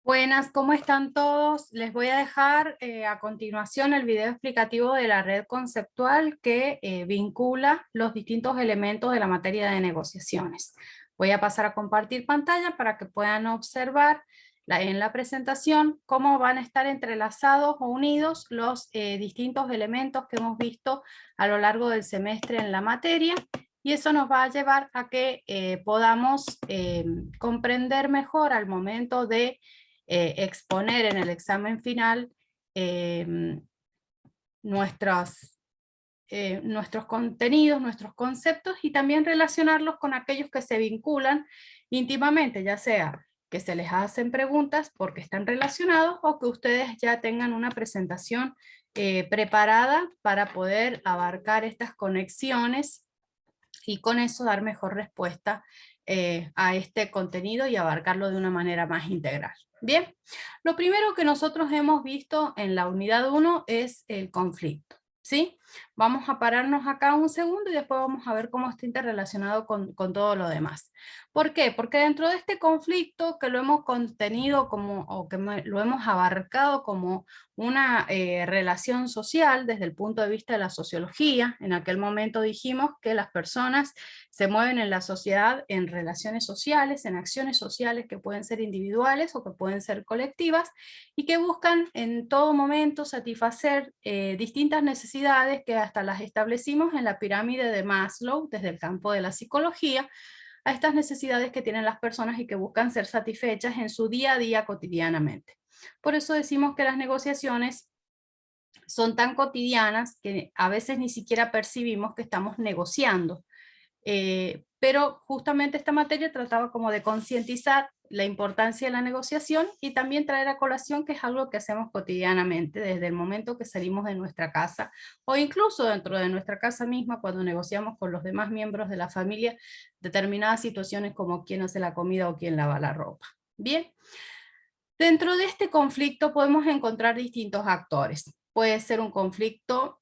Buenas, ¿cómo están todos? Les voy a dejar a continuación el video explicativo de la red conceptual que vincula los distintos elementos de la materia de negociaciones. Voy a pasar a compartir pantalla para que puedan observar en la presentación cómo van a estar entrelazados o unidos los distintos elementos que hemos visto a lo largo del semestre en la materia. Y eso nos va a llevar a que podamos comprender mejor al momento de exponer en el examen final nuestros contenidos, nuestros conceptos y también relacionarlos con aquellos que se vinculan íntimamente, ya sea que se les hacen preguntas porque están relacionados o que ustedes ya tengan una presentación preparada para poder abarcar estas conexiones y con eso dar mejor respuesta a este contenido y abarcarlo de una manera más integral. Bien, lo primero que nosotros hemos visto en la unidad 1 es el conflicto, ¿sí? Vamos a pararnos acá un segundo y después vamos a ver cómo está interrelacionado con todo lo demás. ¿Por qué? Porque dentro de este conflicto que lo hemos contenido como, o que lo hemos abarcado como una relación social desde el punto de vista de la sociología, en aquel momento dijimos que las personas se mueven en la sociedad en relaciones sociales, en acciones sociales que pueden ser individuales o que pueden ser colectivas y que buscan en todo momento satisfacer distintas necesidades que hasta las establecimos en la pirámide de Maslow desde el campo de la psicología, a estas necesidades que tienen las personas y que buscan ser satisfechas en su día a día cotidianamente. Por eso decimos que las negociaciones son tan cotidianas que a veces ni siquiera percibimos que estamos negociando. Pero justamente esta materia trataba como de concientizar la importancia de la negociación y también traer a colación que es algo que hacemos cotidianamente desde el momento que salimos de nuestra casa o incluso dentro de nuestra casa misma cuando negociamos con los demás miembros de la familia determinadas situaciones como quién hace la comida o quién lava la ropa. Bien, dentro de este conflicto podemos encontrar distintos actores. Puede ser un conflicto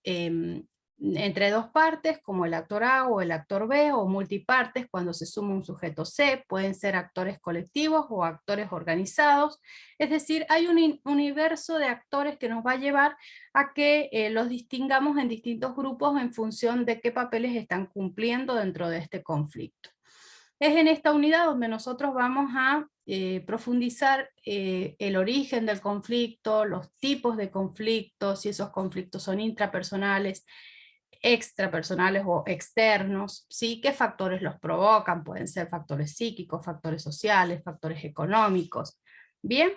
entre dos partes, como el actor A o el actor B, o multipartes cuando se suma un sujeto C, pueden ser actores colectivos o actores organizados. Es decir, hay un universo de actores que nos va a llevar a que los distingamos en distintos grupos en función de qué papeles están cumpliendo dentro de este conflicto. Es en esta unidad donde nosotros vamos a profundizar el origen del conflicto, los tipos de conflictos, si esos conflictos son intrapersonales, extrapersonales o externos, ¿sí? ¿Qué factores los provocan? Pueden ser factores psíquicos, factores sociales, factores económicos. Bien,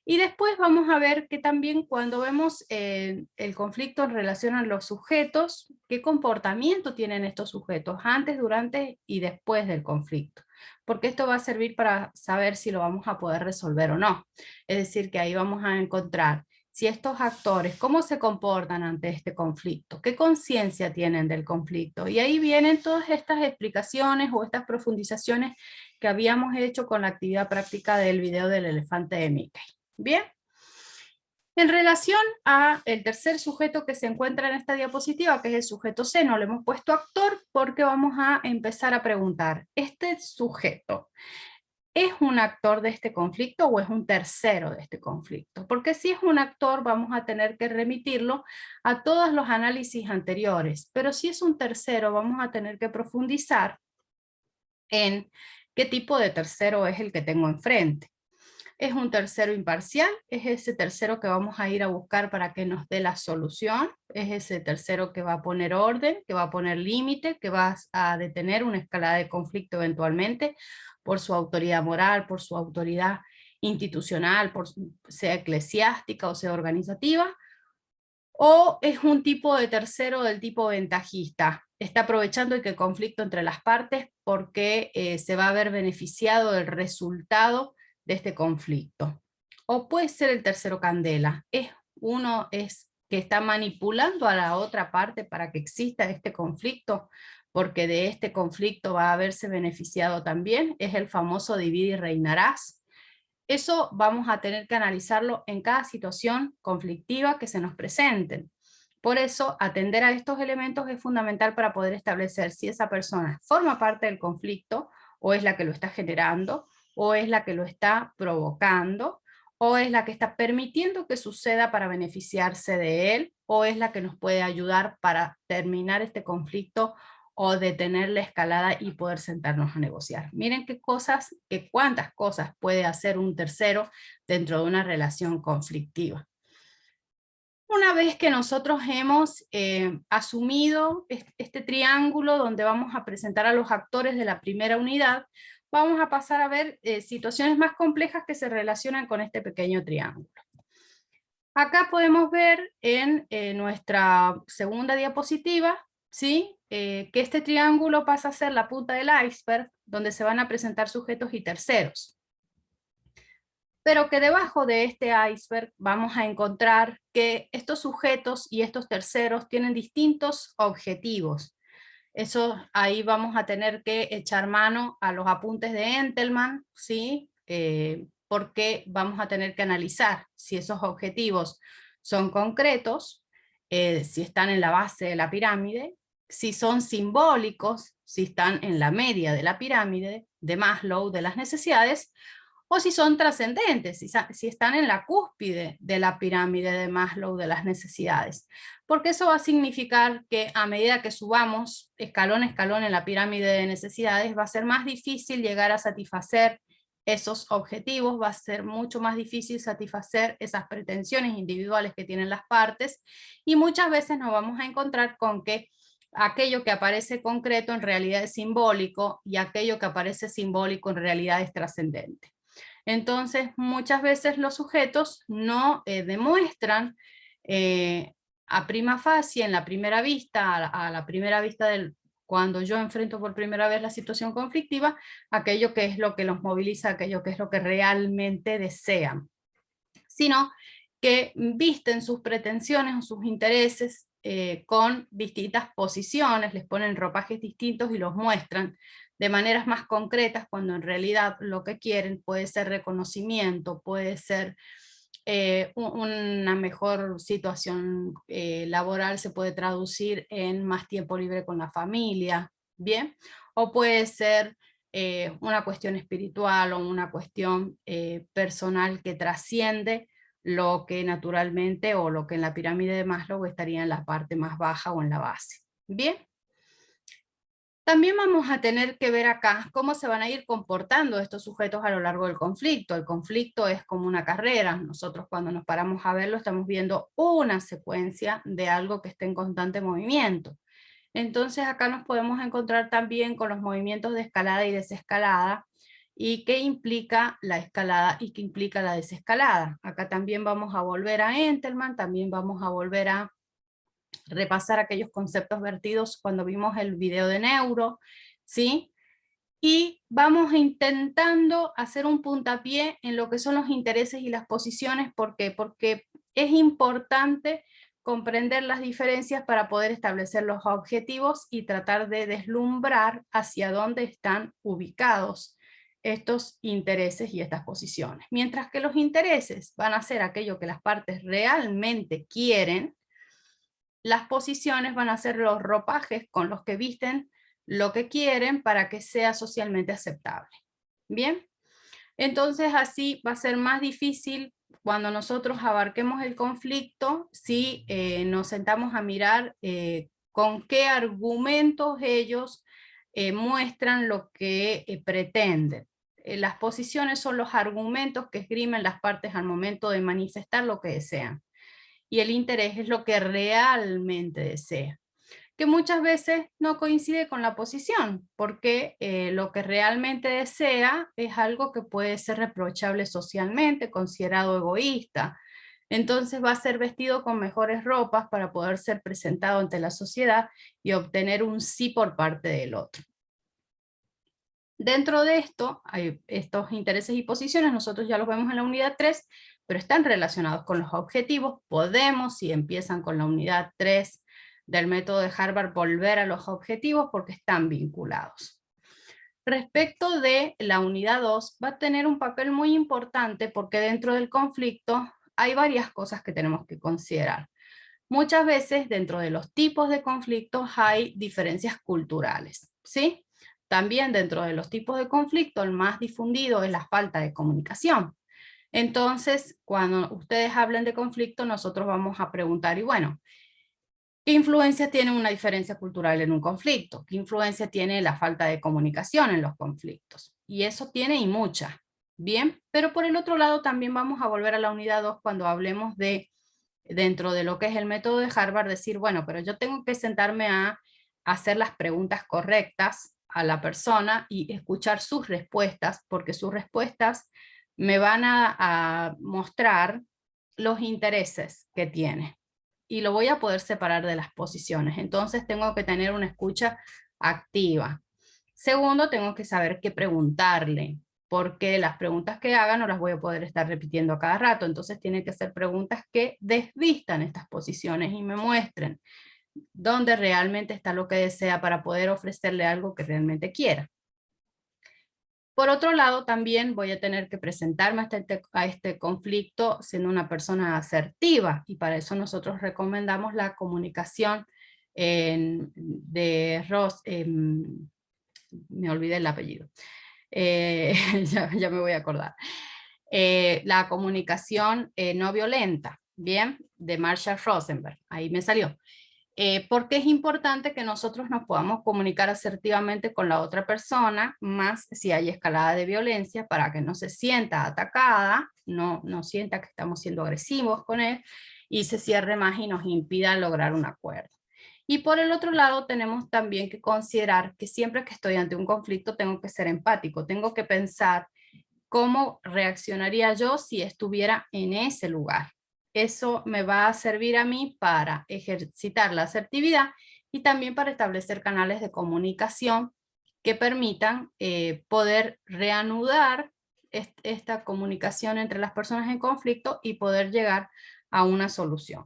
y después vamos a ver que también cuando vemos el conflicto en relación a los sujetos, qué comportamiento tienen estos sujetos antes, durante y después del conflicto. Porque esto va a servir para saber si lo vamos a poder resolver o no. Es decir, que ahí vamos a encontrar si estos actores, cómo se comportan ante este conflicto, qué conciencia tienen del conflicto. Y ahí vienen todas estas explicaciones o estas profundizaciones que habíamos hecho con la actividad práctica del video del elefante de Mickey. Bien, en relación a el tercer sujeto que se encuentra en esta diapositiva, que es el sujeto C, no le hemos puesto actor porque vamos a empezar a preguntar, ¿este sujeto es un actor de este conflicto o es un tercero de este conflicto? Porque si es un actor vamos a tener que remitirlo a todos los análisis anteriores, pero si es un tercero vamos a tener que profundizar en qué tipo de tercero es el que tengo enfrente. Es un tercero imparcial, es ese tercero que vamos a ir a buscar para que nos dé la solución, es ese tercero que va a poner orden, que va a poner límite, que va a detener una escalada de conflicto eventualmente por su autoridad moral, por su autoridad institucional, sea eclesiástica o sea organizativa, o es un tipo de tercero del tipo ventajista, está aprovechando el conflicto entre las partes porque se va a ver beneficiado del resultado de este conflicto. O puede ser el tercero candela, uno es que está manipulando a la otra parte para que exista este conflicto, porque de este conflicto va a haberse beneficiado también, es el famoso divide y reinarás. Eso vamos a tener que analizarlo en cada situación conflictiva que se nos presente. Por eso, atender a estos elementos es fundamental para poder establecer si esa persona forma parte del conflicto, o es la que lo está generando, o es la que lo está provocando, ¿O es la que está permitiendo que suceda para beneficiarse de él? ¿O es la que nos puede ayudar para terminar este conflicto o detener la escalada y poder sentarnos a negociar? Miren cuántas cosas puede hacer un tercero dentro de una relación conflictiva. Una vez que nosotros hemos asumido este triángulo donde vamos a presentar a los actores de la primera unidad, vamos a pasar a ver situaciones más complejas que se relacionan con este pequeño triángulo. Acá podemos ver en nuestra segunda diapositiva, ¿sí? Que este triángulo pasa a ser la punta del iceberg, donde se van a presentar sujetos y terceros. Pero que debajo de este iceberg vamos a encontrar que estos sujetos y estos terceros tienen distintos objetivos. Eso ahí vamos a tener que echar mano a los apuntes de Entelman, ¿sí? Porque vamos a tener que analizar si esos objetivos son concretos, si están en la base de la pirámide, si son simbólicos, si están en la media de la pirámide de Maslow de las necesidades, o si son trascendentes, si están en la cúspide de la pirámide de Maslow de las necesidades. Porque eso va a significar que a medida que subamos escalón a escalón en la pirámide de necesidades, va a ser más difícil llegar a satisfacer esos objetivos, va a ser mucho más difícil satisfacer esas pretensiones individuales que tienen las partes, y muchas veces nos vamos a encontrar con que aquello que aparece concreto en realidad es simbólico, y aquello que aparece simbólico en realidad es trascendente. Entonces, muchas veces los sujetos no demuestran a prima facie, en la primera vista, a la primera vista cuando yo enfrento por primera vez la situación conflictiva, aquello que es lo que los moviliza, aquello que es lo que realmente desean, sino que visten sus pretensiones o sus intereses con distintas posiciones, les ponen ropajes distintos y los muestran de maneras más concretas, cuando en realidad lo que quieren puede ser reconocimiento, puede ser una mejor situación laboral, se puede traducir en más tiempo libre con la familia, ¿bien? O puede ser una cuestión espiritual o una cuestión personal que trasciende lo que naturalmente o lo que en la pirámide de Maslow estaría en la parte más baja o en la base. ¿Bien? También vamos a tener que ver acá cómo se van a ir comportando estos sujetos a lo largo del conflicto. El conflicto es como una carrera. Nosotros cuando nos paramos a verlo estamos viendo una secuencia de algo que está en constante movimiento. Entonces acá nos podemos encontrar también con los movimientos de escalada y desescalada, y qué implica la escalada y qué implica la desescalada. Acá también vamos a volver a Entelman, también vamos a volver a repasar aquellos conceptos vertidos cuando vimos el video de Neuro, ¿sí? Y vamos intentando hacer un puntapié en lo que son los intereses y las posiciones. ¿Por qué? Porque es importante comprender las diferencias para poder establecer los objetivos y tratar de deslumbrar hacia dónde están ubicados estos intereses y estas posiciones. Mientras que los intereses van a ser aquello que las partes realmente quieren, las posiciones van a ser los ropajes con los que visten lo que quieren para que sea socialmente aceptable. ¿Bien? Entonces así va a ser más difícil cuando nosotros abarquemos el conflicto si nos sentamos a mirar con qué argumentos ellos muestran lo que pretenden. Las posiciones son los argumentos que esgrimen las partes al momento de manifestar lo que desean. Y el interés es lo que realmente desea, que muchas veces no coincide con la posición, porque lo que realmente desea es algo que puede ser reprochable socialmente, considerado egoísta. Entonces va a ser vestido con mejores ropas para poder ser presentado ante la sociedad y obtener un sí por parte del otro. Dentro de esto, hay estos intereses y posiciones, nosotros ya los vemos en la unidad 3, pero están relacionados con los objetivos. Podemos, si empiezan con la unidad 3 del método de Harvard, volver a los objetivos porque están vinculados. Respecto de la unidad 2, va a tener un papel muy importante porque dentro del conflicto hay varias cosas que tenemos que considerar. Muchas veces dentro de los tipos de conflictos hay diferencias culturales, ¿sí? También dentro de los tipos de conflicto, el más difundido es la falta de comunicación. Entonces, cuando ustedes hablen de conflicto, nosotros vamos a preguntar, y bueno, ¿qué influencia tiene una diferencia cultural en un conflicto? ¿Qué influencia tiene la falta de comunicación en los conflictos? Y eso tiene y mucha. Bien, pero por el otro lado también vamos a volver a la unidad 2 cuando hablemos de, dentro de lo que es el método de Harvard, decir, bueno, pero yo tengo que sentarme a hacer las preguntas correctas a la persona y escuchar sus respuestas, porque sus respuestas me van a mostrar los intereses que tiene y lo voy a poder separar de las posiciones. Entonces tengo que tener una escucha activa. Segundo, tengo que saber qué preguntarle, porque las preguntas que haga no las voy a poder estar repitiendo a cada rato. Entonces tienen que ser preguntas que desvistan estas posiciones y me muestren dónde realmente está lo que desea para poder ofrecerle algo que realmente quiera. Por otro lado, también voy a tener que presentarme a este conflicto siendo una persona asertiva, y para eso nosotros recomendamos la comunicación de Ross, me olvidé el apellido, ya me voy a acordar. La comunicación no violenta, bien, de Marshall Rosenberg, ahí me salió. Porque es importante que nosotros nos podamos comunicar asertivamente con la otra persona, más si hay escalada de violencia, para que no se sienta atacada, no sienta que estamos siendo agresivos con él, y se cierre más y nos impida lograr un acuerdo. Y por el otro lado, tenemos también que considerar que siempre que estoy ante un conflicto tengo que ser empático, tengo que pensar cómo reaccionaría yo si estuviera en ese lugar. Eso me va a servir a mí para ejercitar la asertividad y también para establecer canales de comunicación que permitan poder reanudar esta comunicación entre las personas en conflicto y poder llegar a una solución.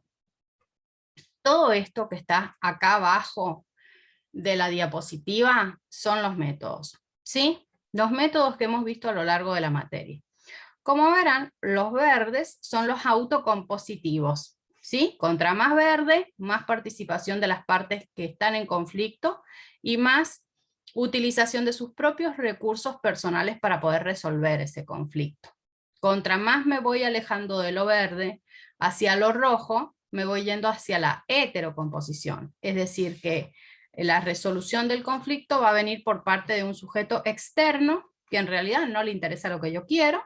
Todo esto que está acá abajo de la diapositiva son los métodos, ¿sí? Los métodos que hemos visto a lo largo de la materia. Como verán, los verdes son los autocompositivos, ¿sí? Contra más verde, más participación de las partes que están en conflicto y más utilización de sus propios recursos personales para poder resolver ese conflicto. Contra más me voy alejando de lo verde hacia lo rojo, me voy yendo hacia la heterocomposición, es decir, que la resolución del conflicto va a venir por parte de un sujeto externo que en realidad no le interesa lo que yo quiero,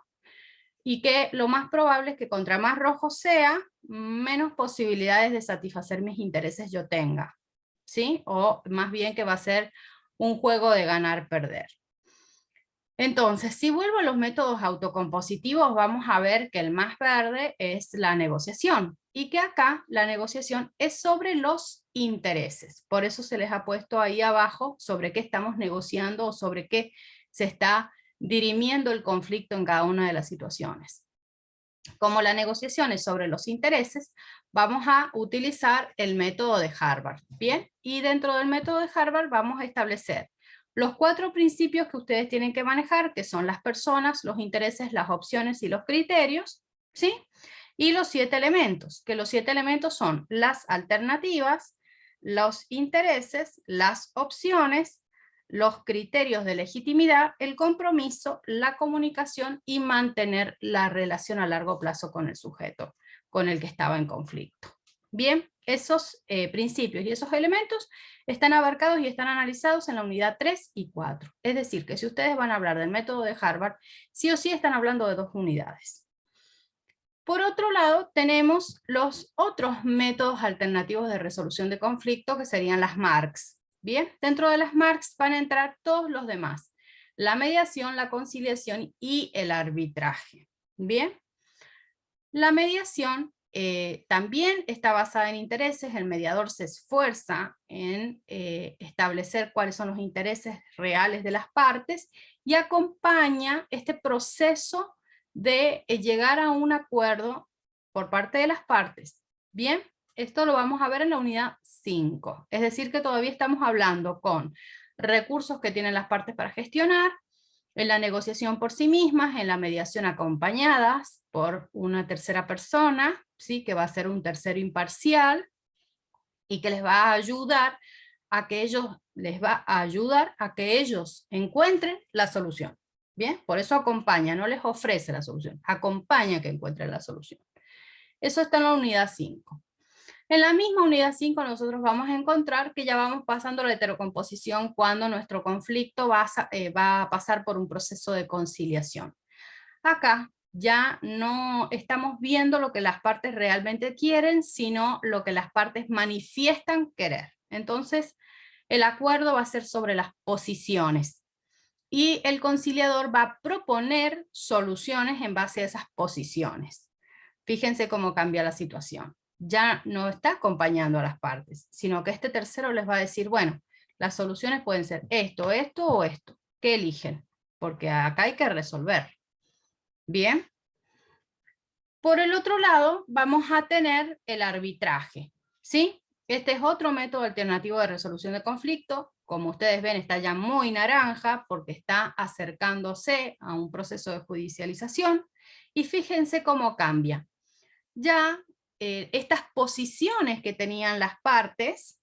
y que lo más probable es que contra más rojo sea, menos posibilidades de satisfacer mis intereses yo tenga, ¿sí? O más bien que va a ser un juego de ganar-perder. Entonces, si vuelvo a los métodos autocompositivos, vamos a ver que el más verde es la negociación, y que acá la negociación es sobre los intereses. Por eso se les ha puesto ahí abajo sobre qué estamos negociando o sobre qué se está dirimiendo el conflicto en cada una de las situaciones. Como la negociación es sobre los intereses, vamos a utilizar el método de Harvard. Bien, y dentro del método de Harvard vamos a establecer los 4 principios que ustedes tienen que manejar, que son las personas, los intereses, las opciones y los criterios, ¿sí? Y los 7 elementos, que los 7 elementos son las alternativas, los intereses, las opciones, los criterios de legitimidad, el compromiso, la comunicación y mantener la relación a largo plazo con el sujeto con el que estaba en conflicto. Bien, esos principios y esos elementos están abarcados y están analizados en la unidad 3 y 4. Es decir, que si ustedes van a hablar del método de Harvard, sí o sí están hablando de 2 unidades. Por otro lado, tenemos los otros métodos alternativos de resolución de conflicto, que serían las MARCs. Bien, dentro de las MARCs van a entrar todos los demás: la mediación, la conciliación y el arbitraje. Bien, la mediación también está basada en intereses. El mediador se esfuerza en establecer cuáles son los intereses reales de las partes y acompaña este proceso de llegar a un acuerdo por parte de las partes. Bien, esto lo vamos a ver en la unidad 5, es decir que todavía estamos hablando con recursos que tienen las partes para gestionar, en la negociación por sí mismas, en la mediación acompañadas por una tercera persona, ¿sí? Que va a ser un tercero imparcial y que les va a ayudar a que ellos encuentren la solución. Bien, por eso acompaña, no les ofrece la solución, acompaña a que encuentren la solución. Eso está en la unidad 5. En la misma unidad 5 nosotros vamos a encontrar que ya vamos pasando la heterocomposición cuando nuestro conflicto va a pasar por un proceso de conciliación. Acá ya no estamos viendo lo que las partes realmente quieren, sino lo que las partes manifiestan querer. Entonces, el acuerdo va a ser sobre las posiciones y el conciliador va a proponer soluciones en base a esas posiciones. Fíjense cómo cambia la situación. Ya no está acompañando a las partes, sino que este tercero les va a decir, bueno, las soluciones pueden ser esto, esto o esto. ¿Qué eligen? Porque acá hay que resolver. Bien. Por el otro lado, vamos a tener el arbitraje, ¿sí? Este es otro método alternativo de resolución de conflicto. Como ustedes ven, está ya muy naranja porque está acercándose a un proceso de judicialización. Y fíjense cómo cambia. Ya estas posiciones que tenían las partes,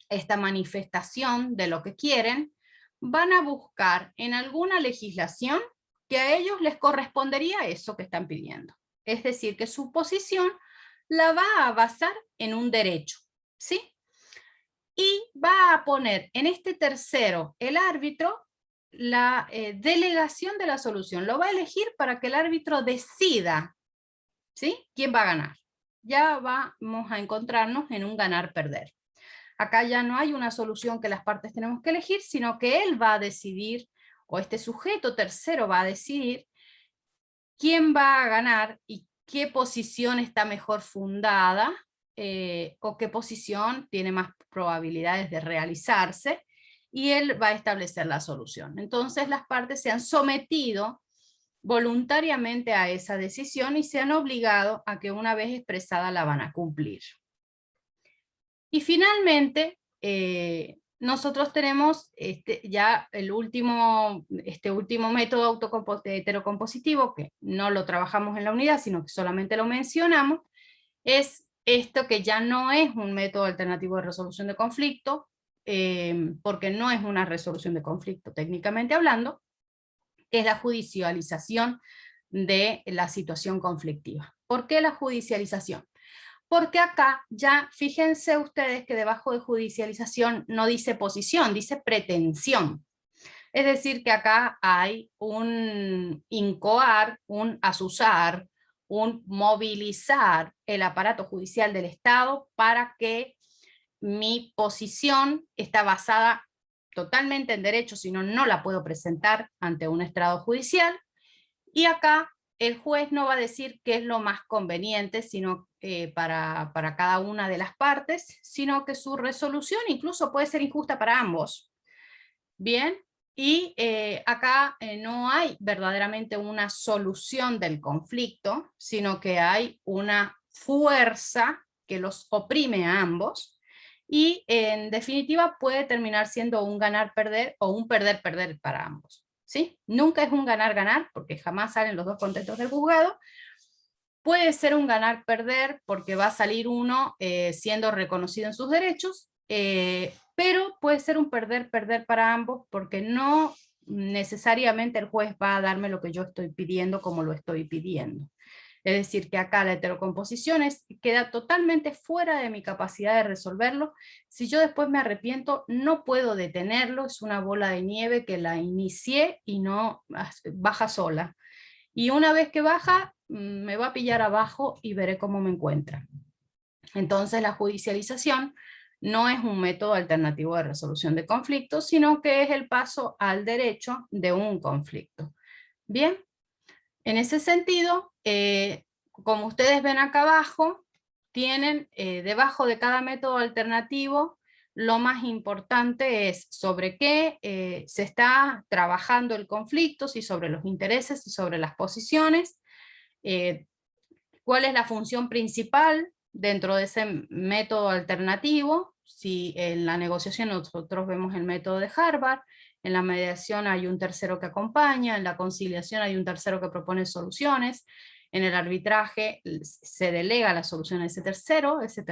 esta manifestación de lo que quieren, van a buscar en alguna legislación que a ellos les correspondería eso que están pidiendo. Es decir, que su posición la va a basar en un derecho, ¿sí? Y va a poner en este tercero, el árbitro, la delegación de la solución. Lo va a elegir para que el árbitro decida, ¿sí? ¿Quién va a ganar? Ya vamos a encontrarnos en un ganar-perder. Acá ya no hay una solución que las partes tenemos que elegir, sino que él va a decidir, o este sujeto tercero va a decidir quién va a ganar y qué posición está mejor fundada, o qué posición tiene más probabilidades de realizarse, y él va a establecer la solución. Entonces las partes se han sometido voluntariamente a esa decisión y se han obligado a que una vez expresada la van a cumplir. Y finalmente, nosotros tenemos ya este último método heterocompositivo, que no lo trabajamos en la unidad, sino que solamente lo mencionamos, es esto que ya no es un método alternativo de resolución de conflicto, porque no es una resolución de conflicto técnicamente hablando, es la judicialización de la situación conflictiva. ¿Por qué la judicialización? Porque acá ya fíjense ustedes que debajo de judicialización no dice posición, dice pretensión. Es decir, que acá hay un incoar, un asusar, un movilizar el aparato judicial del Estado para que mi posición está basada totalmente en derecho, si no, no la puedo presentar ante un estrado judicial. Y acá el juez no va a decir qué es lo más conveniente sino, para cada una de las partes, sino que su resolución incluso puede ser injusta para ambos. Bien, y acá no hay verdaderamente una solución del conflicto, sino que hay una fuerza que los oprime a ambos, y en definitiva puede terminar siendo un ganar-perder o un perder-perder para ambos. ¿Sí? Nunca es un ganar-ganar, porque jamás salen los dos contentos del juzgado. Puede ser un ganar-perder, porque va a salir uno siendo reconocido en sus derechos, pero puede ser un perder-perder para ambos, porque no necesariamente el juez va a darme lo que yo estoy pidiendo como lo estoy pidiendo. Es decir, que acá la heterocomposición queda totalmente fuera de mi capacidad de resolverlo. Si yo después me arrepiento, no puedo detenerlo, es una bola de nieve que la inicié y no baja sola. Y una vez que baja, me va a pillar abajo y veré cómo me encuentra. Entonces la judicialización no es un método alternativo de resolución de conflictos, sino que es el paso al derecho de un conflicto. Bien. En ese sentido, como ustedes ven acá abajo, tienen debajo de cada método alternativo, lo más importante es sobre qué se está trabajando el conflicto, si sobre los intereses, si sobre las posiciones, cuál es la función principal dentro de ese método alternativo. Si en la negociación nosotros vemos el método de Harvard, en la mediación hay un tercero que acompaña, en la conciliación hay un tercero que propone soluciones, en el arbitraje se delega la solución a ese tercero es el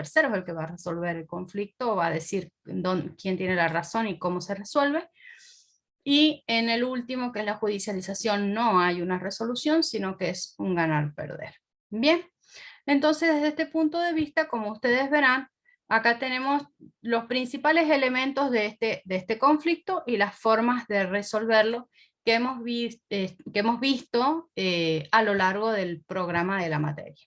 que va a resolver el conflicto, va a decir quién tiene la razón y cómo se resuelve. Y en el último, que es la judicialización, no hay una resolución, sino que es un ganar-perder. Bien, entonces desde este punto de vista, como ustedes verán, acá tenemos los principales elementos de este conflicto y las formas de resolverlo que hemos visto a lo largo del programa de la materia.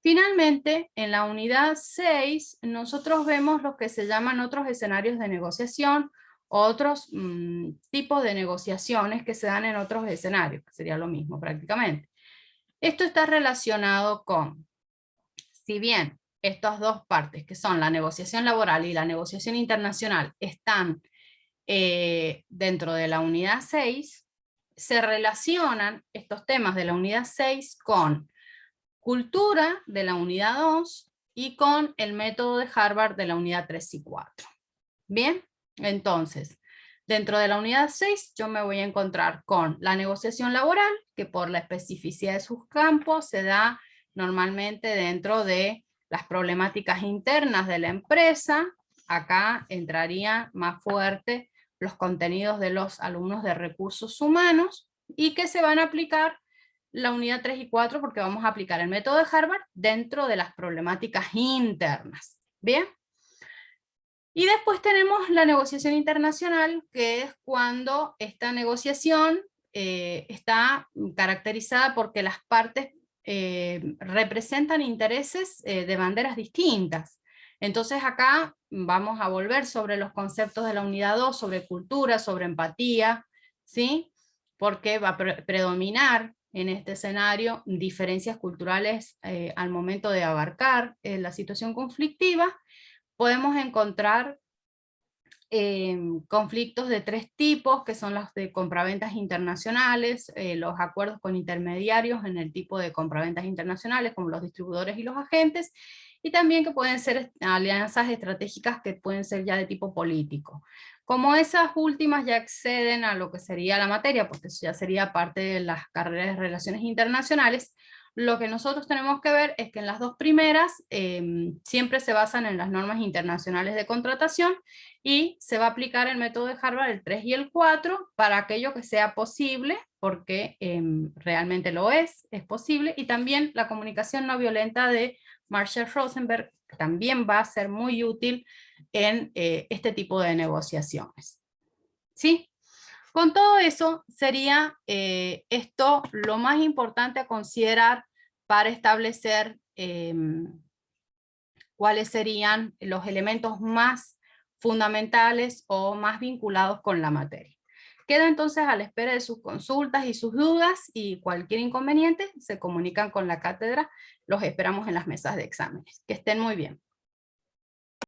Finalmente, en la unidad 6, nosotros vemos lo que se llaman otros escenarios de negociación, otros tipos de negociaciones que se dan en otros escenarios, que sería lo mismo prácticamente. Esto está relacionado con, si bien estas dos partes, que son la negociación laboral y la negociación internacional, están dentro de la unidad 6, se relacionan estos temas de la unidad 6 con cultura de la unidad 2 y con el método de Harvard de la unidad 3 y 4. Bien, entonces, dentro de la unidad 6 yo me voy a encontrar con la negociación laboral, que por la especificidad de sus campos se da normalmente dentro de las problemáticas internas de la empresa. Acá entraría más fuerte los contenidos de los alumnos de recursos humanos y que se van a aplicar la unidad 3 y 4 porque vamos a aplicar el método de Harvard dentro de las problemáticas internas. Bien. Y después tenemos la negociación internacional, que es cuando esta negociación está caracterizada porque las partes representan intereses de banderas distintas. Entonces acá vamos a volver sobre los conceptos de la unidad 2, sobre cultura, sobre empatía, ¿sí? Porque va a predominar en este escenario diferencias culturales al momento de abarcar la situación conflictiva. Podemos encontrar conflictos de tres tipos, que son los de compraventas internacionales, los acuerdos con intermediarios en el tipo de compraventas internacionales, como los distribuidores y los agentes, y también que pueden ser alianzas estratégicas que pueden ser ya de tipo político. Como esas últimas ya exceden a lo que sería la materia, porque eso ya sería parte de las carreras de relaciones internacionales, lo que nosotros tenemos que ver es que en las dos primeras siempre se basan en las normas internacionales de contratación y se va a aplicar el método de Harvard, el 3 y el 4, para aquello que sea posible, porque realmente lo es posible, y también la comunicación no violenta de Marshall Rosenberg también va a ser muy útil en este tipo de negociaciones. ¿Sí? Con todo eso, sería esto lo más importante a considerar para establecer cuáles serían los elementos más fundamentales o más vinculados con la materia. Quedo entonces a la espera de sus consultas y sus dudas, y cualquier inconveniente se comunican con la cátedra. Los esperamos en las mesas de exámenes. Que estén muy bien.